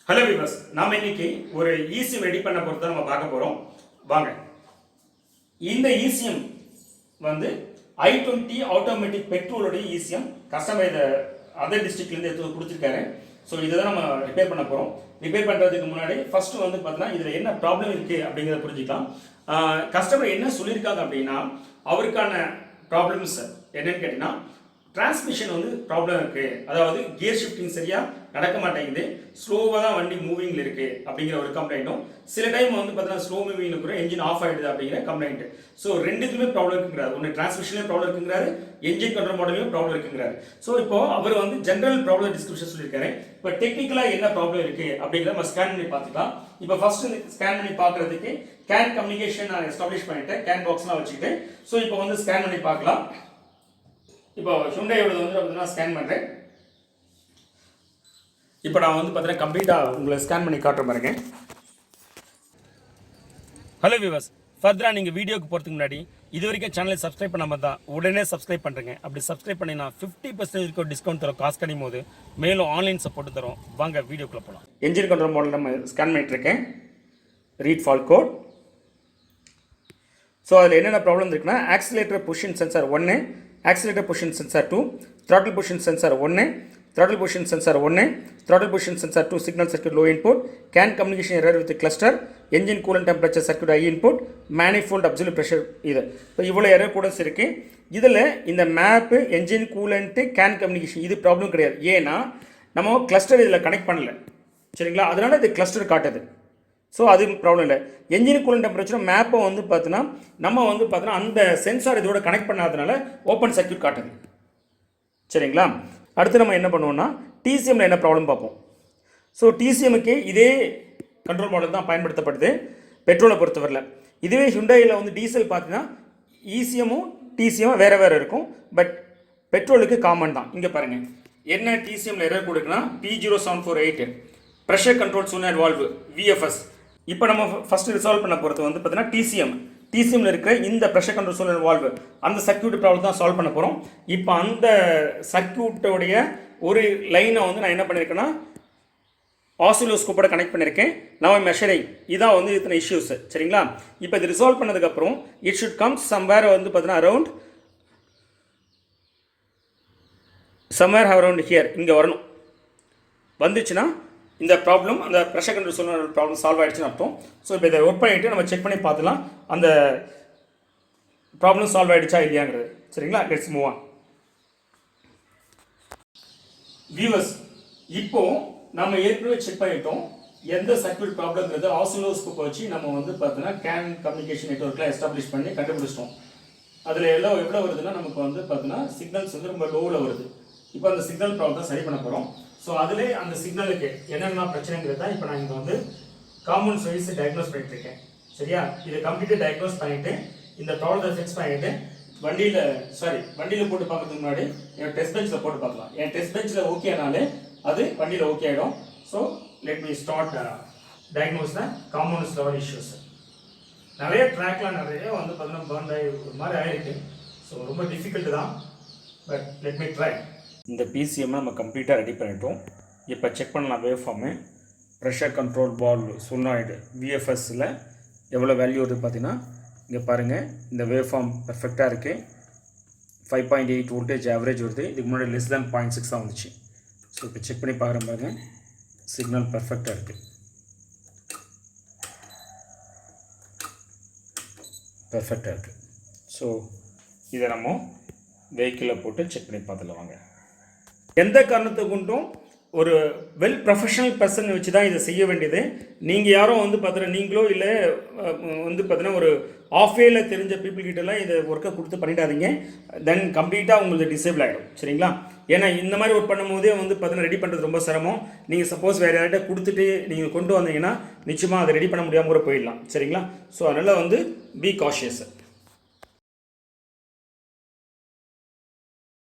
Hello viewers, நாம இன்னைக்கு ஒரு இசிஎம் ரெடி பண்ண பொறுத்து நம்ம பார்க்க போறோம். வாங்க. இந்த இசிஎம் வந்து i20 ஆட்டோமேட்டிக் பெட்ரோலோட இசிஎம் கஸ்டமர் இதை அதர் டிஸ்ட்ரிக்ட்லேருந்து எடுத்து கொடுத்துருக்காரு. ஸோ இதை தான் நம்ம ரிப்பேர் பண்ண போகிறோம். ரிப்பேர் பண்ணுறதுக்கு முன்னாடி ஃபர்ஸ்ட் வந்து பார்த்தீங்கன்னா இதில் என்ன ப்ராப்ளம் இருக்குது அப்படிங்கிறத புரிஞ்சுக்கலாம். கஸ்டமர் என்ன சொல்லியிருக்காங்க அப்படின்னா, அவருக்கான ப்ராப்ளம்ஸ் என்னன்னு கேட்டிங்கன்னா, டிரான்ஸ்மிஷன் வந்து ப்ராப்ளம் இருக்குது, அதாவது கியர் ஷிஃப்டிங் சரியாக நடக்க மாட்டேங்குது, ஸ்லோவாக தான் வண்டி மூவிங்கில் இருக்குது அப்படிங்கிற ஒரு கம்ப்ளைண்ட்டும், சில டைம் வந்து பார்த்தீங்கன்னா ஸ்லோ மூவிங்கில் கூட என்ஜின் ஆஃப் ஆகிடுது அப்படிங்கிற கம்ப்ளைண்ட். ஸோ ரெண்டுத்துமே ப்ராப்ளம் இருக்குங்கிறாரு. ஒன்று டிரான்ஸ்மிஷன்லேயும் ப்ராப்ளம் இருக்குங்கிறாரு, என்ஜின் கண்ட்ரோல் மாடலையும் ப்ராப்ளம் இருக்குங்கிறாரு. ஸோ இப்போ அவர் வந்து ஜென்ரல் ப்ராப்ளம் டிஸ்கிரிப்ஷன் சொல்லியிருக்காரு. இப்போ டெக்னிக்கலாக என்ன ப்ராப்ளம் இருக்குது அப்படிங்கிறத நம்ம ஸ்கேன் பண்ணி பார்த்துக்கலாம். இப்போ ஃபர்ஸ்ட் ஸ்கேன் பண்ணி பார்க்குறதுக்கு கேன் கம்யூனிகேஷன் நான் எஸ்டாப்ளிஷ் பண்ணிட்டேன், கேன் பாக்ஸ்லாம் வச்சுட்டு. ஸோ இப்போ வந்து ஸ்கேன் பண்ணி பார்க்கலாம். இப்போ ஹுண்டாயோட வந்து நான் ஸ்கேன் பண்ணுறேன். இப்போ நான் வந்து பார்த்தீங்கன்னா கம்ப்ளீட்டாக உங்களை ஸ்கேன் பண்ணி காட்டுற பாருங்க. ஹலோ வியூவர்ஸ், ஃபர்தராக நீங்கள் வீடியோக்கு போகிறதுக்கு முன்னாடி இது வரைக்கும் சேனலை சப்ஸ்கிரைப் பண்ணாமல் தான் உடனே சப்ஸ்கிரைப் பண்ணுறேங்க. அப்படி சப்ஸ்கிரைப் பண்ணினா 50% டிஸ்கவுண்ட் தரும், காசு கிடைக்கும் போது மேலும் ஆன்லைன் சப்போர்ட் தரும். வாங்க வீடியோக்குள்ளே போகலாம். என்ஜின் கண்ட்ரோல் மாடல் நம்ம ஸ்கேன் பண்ணிட்டு இருக்கேன். Read fault code. ஸோ அதில் என்னென்ன ப்ராப்ளம் இருக்குன்னா, accelerator pushing sensor 1, accelerator position sensor 2, throttle position sensor 1, throttle position sensor 1, throttle position sensor 2, signal circuit low input, CAN communication error with the cluster, engine coolant temperature circuit high input, manifold absolute pressure. இது இப்போ இவ்வளோ error கூட இருக்கு. இதில் இந்த map, engine coolant, can communication இது problem கிடையாது. ஏன்னா நம்ம கிளஸ்டர் இதில் கனெக்ட் பண்ணல, சரிங்களா? அதனால இது கிளஸ்டர் காட்டுது. ஸோ அது ப்ராப்ளம் இல்லை. என்ஜின் கூலண்ட் டெம்பரேச்சர் மேப்பை வந்து பார்த்தீங்கன்னா நம்ம வந்து பார்த்தீங்கன்னா அந்த சென்சார் இதோட கனெக்ட் பண்ணாதனால ஓப்பன் சர்க்யூட் காட்டுது, சரிங்களா? அடுத்து நம்ம என்ன பண்ணுவோம்னா டிசிஎம்மில் என்ன ப்ராப்ளம் பார்ப்போம். ஸோ டிசிஎம்முக்கு இதே கண்ட்ரோல் மாடல் தான் பயன்படுத்தப்படுது பெட்ரோலை பொறுத்தவரையில். இதுவே ஹுண்டாயில் வந்து டீசல் பார்த்தீங்கன்னா இசிஎம்மும் டிசிஎம்மும் வேறு வேறு இருக்கும், பட் பெட்ரோலுக்கு காமன் தான். இங்கே பாருங்கள் என்ன டிசிஎம்மில் எரர் கொடுக்குன்னா P0748 pressure control solenoid valve VFS. இப்போ நம்ம ஃபஸ்ட்டு ரிசால்வ் பண்ண போகிறது வந்து பார்த்தீங்கன்னா டிசிஎம்மில் இருக்கிற இந்த ப்ரெஷர் கண்ட்ரோல் சூனர் வால்வு அந்த சர்க்யூட் ப்ராப்ளம் தான் சால்வ் பண்ண போகிறோம். இப்போ அந்த சர்க்யூட்டோடைய ஒரு லைனை வந்து நான் என்ன பண்ணியிருக்கேன்னா ஆசிலோஸ்கோப்போட கனெக்ட் பண்ணியிருக்கேன். நான் மெஷரிங் இதான் வந்து இத்தனை இஷ்யூஸ், சரிங்களா? இப்போ இது ரிசால்வ் பண்ணதுக்கப்புறம் இட் ஷுட் கம் சம்வேர் வந்து பார்த்தீங்கன்னா அரவுண்ட் ஹியர் இங்கே வரணும். வந்துச்சுன்னா இந்த ப்ராப்ளம் அந்த ப்ரெஷர் கண்ட்ரோல் சூழ்நிலை ப்ராப்ளம் சால்வ் ஆகிடுச்சுன்னு அர்த்தம். ஸோ இப்போ இதை ஒர்க் பண்ணிவிட்டு நம்ம செக் பண்ணி பார்த்துலாம் அந்த ப்ராப்ளம் சால்வ் ஆகிடுச்சா இல்லையாங்கிறது, சரிங்களா? Let's move on. வியூவர்ஸ், இப்போ நம்ம ஏற்கனவே செக் பண்ணிட்டோம் எந்த சர்க்யூட் ப்ராப்ளம்ங்கிறது ஆசிலோஸ்கோப்பை வச்சு நம்ம வந்து பார்த்தீங்கன்னா கேன் கம்யூனிகேஷன் நெட்வொர்க்கில் எஸ்டாப்ளிஷ் பண்ணி கண்டுபிடிச்சிட்டோம். அதில் எவ்வளோ வருதுன்னா நமக்கு வந்து பார்த்தீங்கன்னா சிக்னல்ஸ் வந்து ரொம்ப லோவில் வருது. இப்போ அந்த சிக்னல் ப்ராப்ளம் தான் சரி பண்ண போகிறோம். ஸோ அதிலே அந்த சிக்னலுக்கு என்னென்ன பிரச்சனைங்கிறது தான் இப்போ நான் இங்கே வந்து காம்பவுண்ட்ஸ் வைஸ் டயக்னோஸ் பண்ணிட்டு இருக்கேன், சரியா? இதை கம்ப்ளீட்டாக டயக்னோஸ் பண்ணிவிட்டு இந்த ப்ராப்ளத்தை ஃபிக்ஸ் பண்ணிவிட்டு வண்டியில் போட்டு பார்க்கறதுக்கு முன்னாடி என் டெஸ்ட் பெஞ்சில் போட்டு பார்க்கலாம். என் டெஸ்ட் பெஞ்சில் ஓகே ஆனாலே அது வண்டியில் ஓகே ஆகிடும். So let me start diagnose த காம்பவுண்ட்ஸ் லெவல் இஷ்யூஸ். நிறைய ட்ராக்லாம் நிறைய வந்து பார்த்தீங்கன்னா பர்ன் ஆகி ஒரு மாதிரி ஆகிருக்கு. ஸோ ரொம்ப டிஃபிகல்ட்டு தான், பட் லெட் மீ ட்ரை. இந்த பிசிஎம்மை நம்ம கம்ப்ளீட்டாக ரெடி பண்ணிட்டோம். இப்போ செக் பண்ணலாம் waveform. Pressure control valve solenoid VFSல எவ்வளோ வேல்யூ வருது பார்த்தீங்கன்னா இங்கே பாருங்கள். இந்த வேவ் ஃபார்ம் பர்ஃபெக்டாக இருக்குது. 5.8 வோல்டேஜ் ஆவரேஜ் வருது. இதுக்கு முன்னாடி லெஸ் தேன் 0.6 தான் வந்துச்சு. ஸோ இப்போ செக் பண்ணி பார்க்குற பாருங்க, சிக்னல் பர்ஃபெக்டாக இருக்குது, பர்ஃபெக்டாக இருக்குது. ஸோ இதை நம்ம வெஹிக்கிளில் போட்டு செக் பண்ணி பார்த்துல வாங்க. எந்த காரணத்தை கொண்டும் ஒரு வெல் ப்ரொஃபஷனல் பர்சன் வச்சு தான் இதை செய்ய வேண்டியது. நீங்கள் யாரும் வந்து பார்த்தீங்கன்னா நீங்களோ இல்லை வந்து பார்த்தீங்கன்னா ஒரு ஆஃபேல தெரிஞ்ச பீப்புள் கிட்டலாம் இதை ஒர்க்கை கொடுத்து பண்ணிடாதீங்க. தென் கம்ப்ளீட்டாக உங்களுக்கு டிசேபிள் ஆகிடும், சரிங்களா? ஏன்னா இந்த மாதிரி ஒர்க் பண்ணும்போதே வந்து பார்த்தீங்கன்னா ரெடி பண்ணுறது ரொம்ப சிரமம். நீங்கள் சப்போஸ் வேறு யார்கிட்ட கொடுத்துட்டு நீங்கள் கொண்டு வந்தீங்கன்னா நிச்சயமாக அதை ரெடி பண்ண முடியாமல் கூட போயிடலாம், சரிங்களா? ஸோ அதனால் வந்து பி காஷியஸ்.